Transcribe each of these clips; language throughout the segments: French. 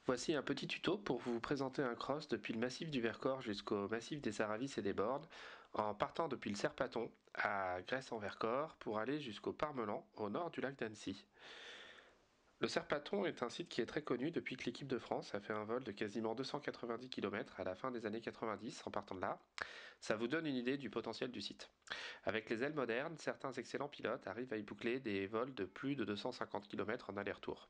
Voici un petit tuto pour vous présenter un cross depuis le massif du Vercors jusqu'au massif des Aravis et des Bordes, en partant depuis le Serpaton à Grèce-en-Vercors pour aller jusqu'au Parmelan au nord du lac d'Annecy. Le Serpaton est un site qui est très connu depuis que l'équipe de France a fait un vol de quasiment 290 km à la fin des années 90 en partant de là. Ça vous donne une idée du potentiel du site. Avec les ailes modernes, certains excellents pilotes arrivent à y boucler des vols de plus de 250 km en aller-retour.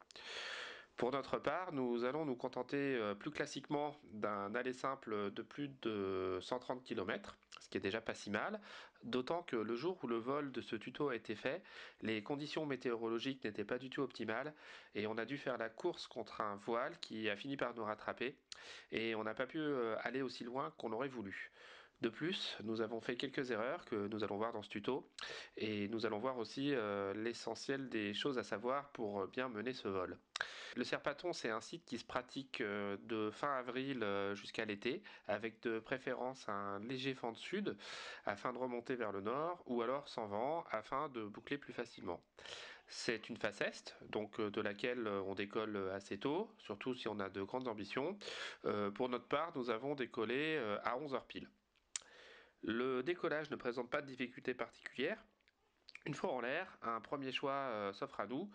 Pour notre part, nous allons nous contenter plus classiquement d'un aller simple de plus de 130 km, ce qui est déjà pas si mal, d'autant que le jour où le vol de ce tuto a été fait, les conditions météorologiques n'étaient pas du tout optimales et on a dû faire la course contre un voile qui a fini par nous rattraper et on n'a pas pu aller aussi loin qu'on aurait voulu. De plus, nous avons fait quelques erreurs que nous allons voir dans ce tuto et nous allons voir aussi l'essentiel des choses à savoir pour bien mener ce vol. Le Serpaton, c'est un site qui se pratique de fin avril jusqu'à l'été, avec de préférence un léger vent de sud afin de remonter vers le nord, ou alors sans vent afin de boucler plus facilement. C'est une face est, donc de laquelle on décolle assez tôt, surtout si on a de grandes ambitions. Pour notre part, nous avons décollé à 11 heures pile. Le décollage ne présente pas de difficultés particulières. Une fois en l'air, un premier choix s'offre à nous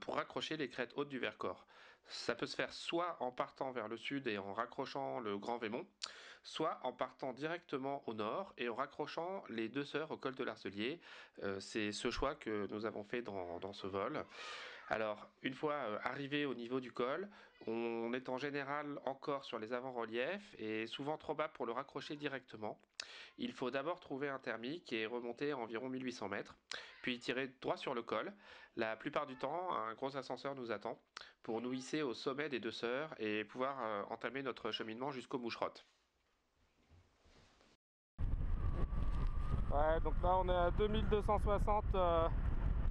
pour raccrocher les crêtes hautes du Vercors. Ça peut se faire soit en partant vers le sud et en raccrochant le Grand Vémont, soit en partant directement au nord et en raccrochant les deux sœurs au col de l'Arcelier. C'est ce choix que nous avons fait dans ce vol. Alors, une fois arrivé au niveau du col, on est en général encore sur les avant-reliefs et souvent trop bas pour le raccrocher directement. Il faut d'abord trouver un thermique et remonter à environ 1800 mètres, puis tirer droit sur le col. La plupart du temps, un gros ascenseur nous attend pour nous hisser au sommet des deux sœurs et pouvoir entamer notre cheminement jusqu'aux Moucherottes. Ouais, donc là on est à 2260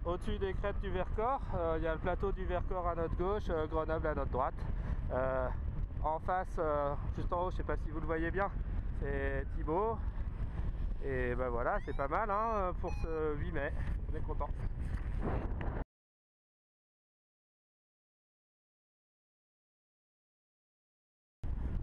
au-dessus des crêtes du Vercors. Il y a le plateau du Vercors à notre gauche, Grenoble à notre droite. Euh, En face, juste en haut, je sais pas si vous le voyez bien, c'est Thibaut. Et ben voilà, c'est pas mal hein, pour ce 8 mai. On est content.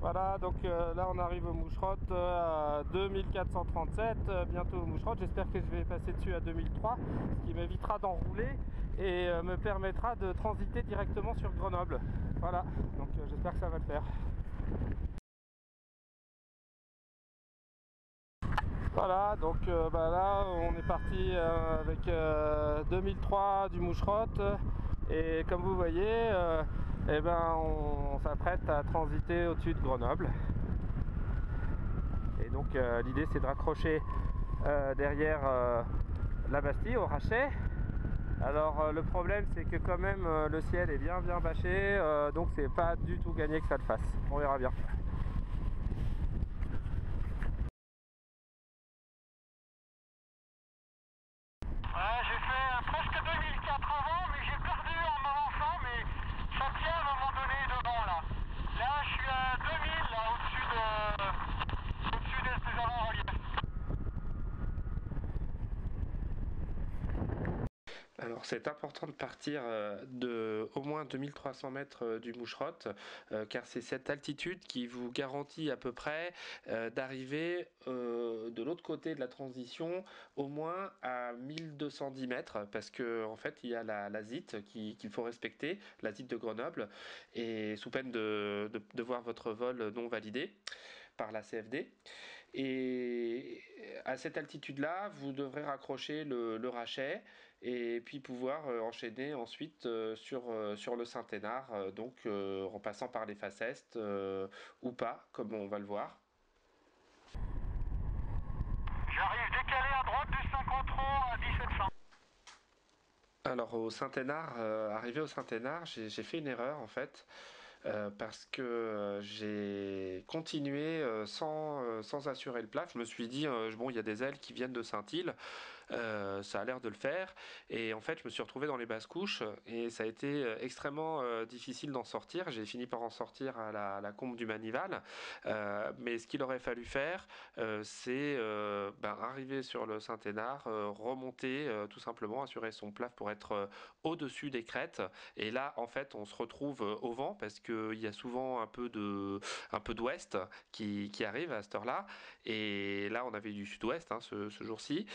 Voilà, donc là on arrive aux Moucherottes à 2437, bientôt aux Moucherottes. J'espère que je vais passer dessus à 2003, ce qui m'évitera d'enrouler et me permettra de transiter directement sur Grenoble. Voilà, donc j'espère que ça va le faire. Voilà, donc là on est parti avec 2003 du Moucherotte et comme vous voyez, on s'apprête à transiter au-dessus de Grenoble. Et donc l'idée c'est de raccrocher derrière la Bastille au Rachet. Alors le problème c'est que quand même le ciel est bien bâché, donc c'est pas du tout gagné que ça le fasse. On verra bien. J'ai fait presque 2004 avant, mais j'ai perdu en avançant, mais ça tient à un moment donné devant là. Là, je suis à 2000, là, au-dessus des avant-reliefs. Alors c'est important de partir de au moins 2300 mètres du Moucherotte, car c'est cette altitude qui vous garantit à peu près d'arriver de l'autre côté de la transition au moins à 1210 mètres, parce que en fait il y a la ZIT qu'il faut respecter, la ZIT de Grenoble, et sous peine de voir votre vol non validé par la CFD. Et à cette altitude-là, vous devrez raccrocher le rachet et puis pouvoir enchaîner ensuite sur le Saint-Hénard, en passant par les faces est ou pas, comme on va le voir. J'arrive décalé à droite du 53 à 1700. Alors au Saint-Hénard, arrivé au Saint-Hénard, j'ai fait une erreur en fait. Parce que j'ai continué sans assurer le plat. Je me suis dit, bon, il y a des ailes qui viennent de Saint-Île, ça a l'air de le faire. Et en fait, je me suis retrouvé dans les basses couches et ça a été extrêmement difficile d'en sortir. J'ai fini par en sortir à la combe du Manival. Mais ce qu'il aurait fallu faire, c'est arriver sur le Saint-Hénard, remonter tout simplement, assurer son plaf pour être au-dessus des crêtes. Et là, en fait, on se retrouve au vent parce qu'il y a souvent un peu d'ouest qui arrive à cette heure-là. Et là, on avait du sud-ouest ce jour-ci.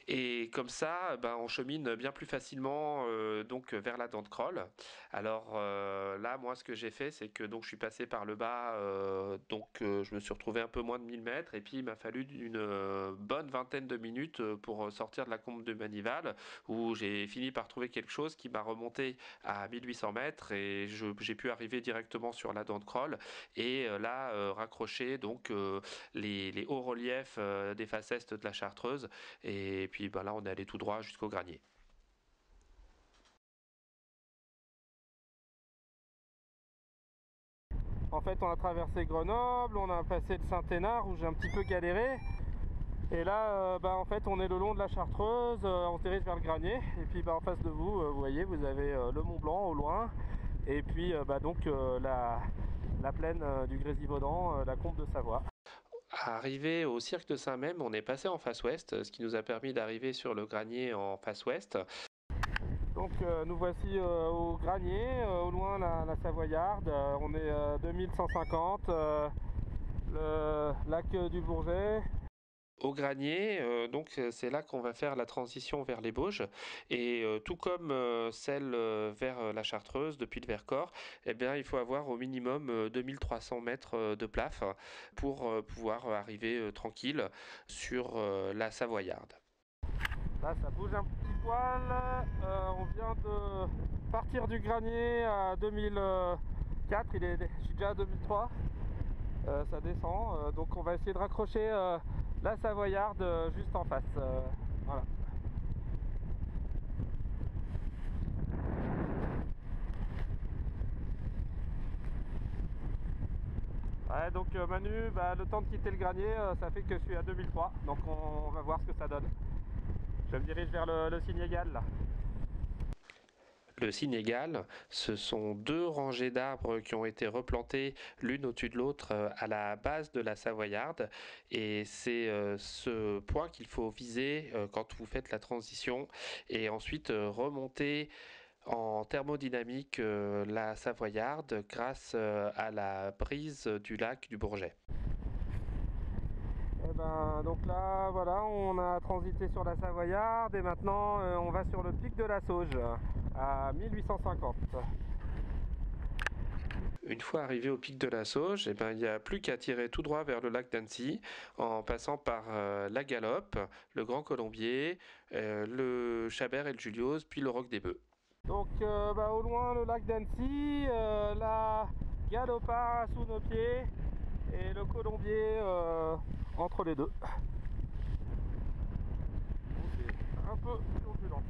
Et comme ça, on chemine bien plus facilement donc vers la dent de Croll. Alors là, moi, ce que j'ai fait, c'est que donc je suis passé par le bas, je me suis retrouvé un peu moins de 1000 mètres, et puis il m'a fallu une bonne vingtaine de minutes pour sortir de la combe de Manival, où j'ai fini par trouver quelque chose qui m'a remonté à 1800 mètres, et j'ai pu arriver directement sur la dent de Croll, et là raccrocher donc les hauts reliefs des faces est de la Chartreuse, et puis là on est allé tout droit jusqu'au Granier. En fait, on a traversé Grenoble, on a passé le Saint-Hénard où j'ai un petit peu galéré. Et là, en fait, on est le long de la Chartreuse, on se dirige vers le Granier. Et puis en face de vous, vous voyez, vous avez le Mont Blanc au loin. Et puis la plaine du Grésivaudan, la combe de Savoie. Arrivé au cirque de Saint-Même, on est passé en face ouest, ce qui nous a permis d'arriver sur le Granier en face ouest. Donc nous voici au Granier, au loin la Savoyarde, on est 2150, le lac du Bourget. Au Granier, donc c'est là qu'on va faire la transition vers les Bauges, et tout comme celle vers la Chartreuse depuis le Vercors, eh bien il faut avoir au minimum 2300 mètres de plaf pour pouvoir arriver tranquille sur la Savoyarde. Là ça bouge un petit poil, on vient de partir du Granier à 2004, je suis déjà à 2003, ça descend, donc on va essayer de raccrocher la Savoyarde juste en face, voilà. Ouais, donc Manu, le temps de quitter le Granier, ça fait que je suis à 2003, donc on va voir ce que ça donne. Je me dirige vers le Sinégal là. Le Sinégal, ce sont deux rangées d'arbres qui ont été replantées l'une au-dessus de l'autre à la base de la Savoyarde, et c'est ce point qu'il faut viser quand vous faites la transition, et ensuite remonter en thermodynamique la Savoyarde grâce à la brise du lac du Bourget. Donc là, voilà, on a transité sur la Savoyarde et maintenant on va sur le pic de la Sauge à 1850. Une fois arrivé au pic de la Sauge, il n'y a plus qu'à tirer tout droit vers le lac d'Annecy en passant par la Galope, le Grand Colombier, le Chabert et le Juliose, puis le Roc des Bœufs. Donc au loin le lac d'Annecy, la Galopa sous nos pieds et le Colombier entre les deux. C'est un peu turbulent.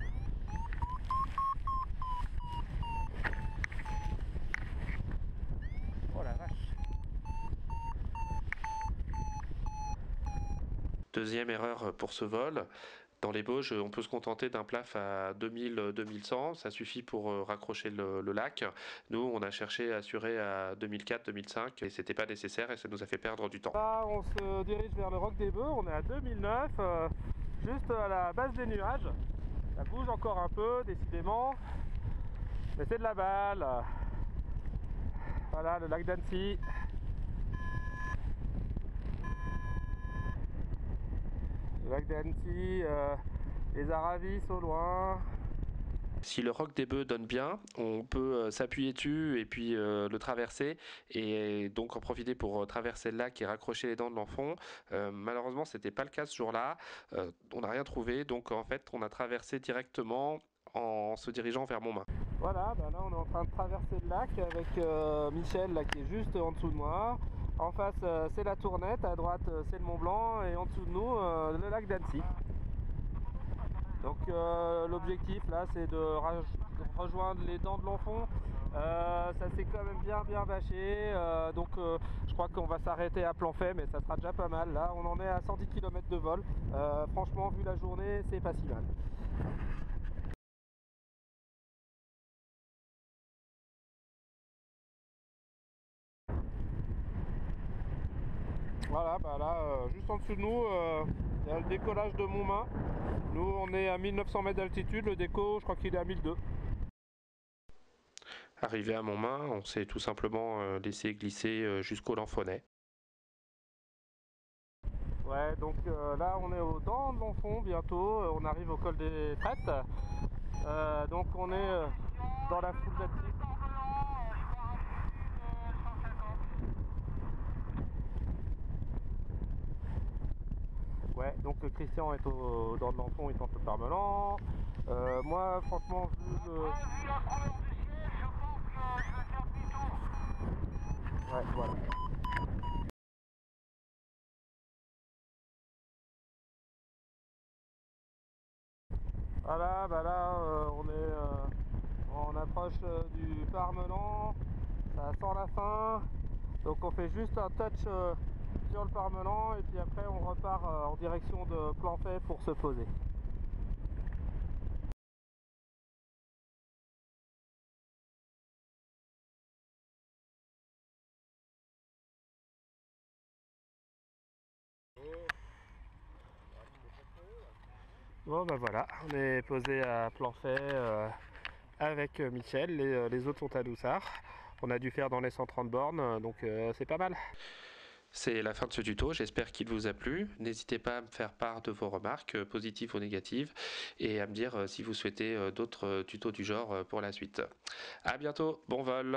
Oh la vache. Deuxième erreur pour ce vol. Dans les Bauges, on peut se contenter d'un plaf à 2000-2100, ça suffit pour raccrocher le lac. Nous, on a cherché à assurer à 2004-2005 et c'était pas nécessaire et ça nous a fait perdre du temps. Là, on se dirige vers le Roc des Bœufs, on est à 2009, juste à la base des nuages. Ça bouge encore un peu, décidément, mais c'est de la balle. Voilà, le lac d'Annecy. Le lac d'Annecy, les Aravis au loin. Si le Roc des Bœufs donne bien, on peut s'appuyer dessus et puis le traverser, et donc en profiter pour traverser le lac et raccrocher les dents de l'Enfant. Malheureusement, c'était pas le cas ce jour-là. On n'a rien trouvé, donc en fait, on a traversé directement en se dirigeant vers Montmain. Voilà, là on est en train de traverser le lac avec Michel là, qui est juste en dessous de moi. En face c'est la Tournette, à droite c'est le Mont Blanc et en dessous de nous le lac d'Annecy. Donc l'objectif là c'est de rejoindre les dents de l'Enfant Ça s'est quand même bien bâché, donc je crois qu'on va s'arrêter à Planfait, mais ça sera déjà pas mal. Là on en est à 110 km de vol, franchement vu la journée c'est pas si mal. Voilà, bah là juste en dessous de nous il y a le décollage de Montmain. Nous on est à 1900 mètres d'altitude, le déco je crois qu'il est à 1002. Arrivé à Montmain, on s'est tout simplement laissé glisser jusqu'au Lanfonnet. Ouais, donc là on est au dents de l'Enfant bientôt, on arrive au col des Traites. Donc on est dans la foule d'Atlantique. Ouais, donc Christian est au dents de l'Enfant, il tente le Parmelan. Moi franchement vu le... Vu la couleur du ciel, je pense que je vais faire demi-tour. Ouais, voilà. Voilà, bah là on approche du Parmelan, ça sent la fin, donc on fait juste un touch sur le Parmelan et puis après on repart en direction de Planfait pour se poser. Bon bah voilà, on est posé à Planfait avec Michel, les autres sont à Doussard. On a dû faire dans les 130 bornes, donc c'est pas mal. C'est la fin de ce tuto, j'espère qu'il vous a plu. N'hésitez pas à me faire part de vos remarques, positives ou négatives, et à me dire si vous souhaitez d'autres tutos du genre pour la suite. A bientôt, bon vol!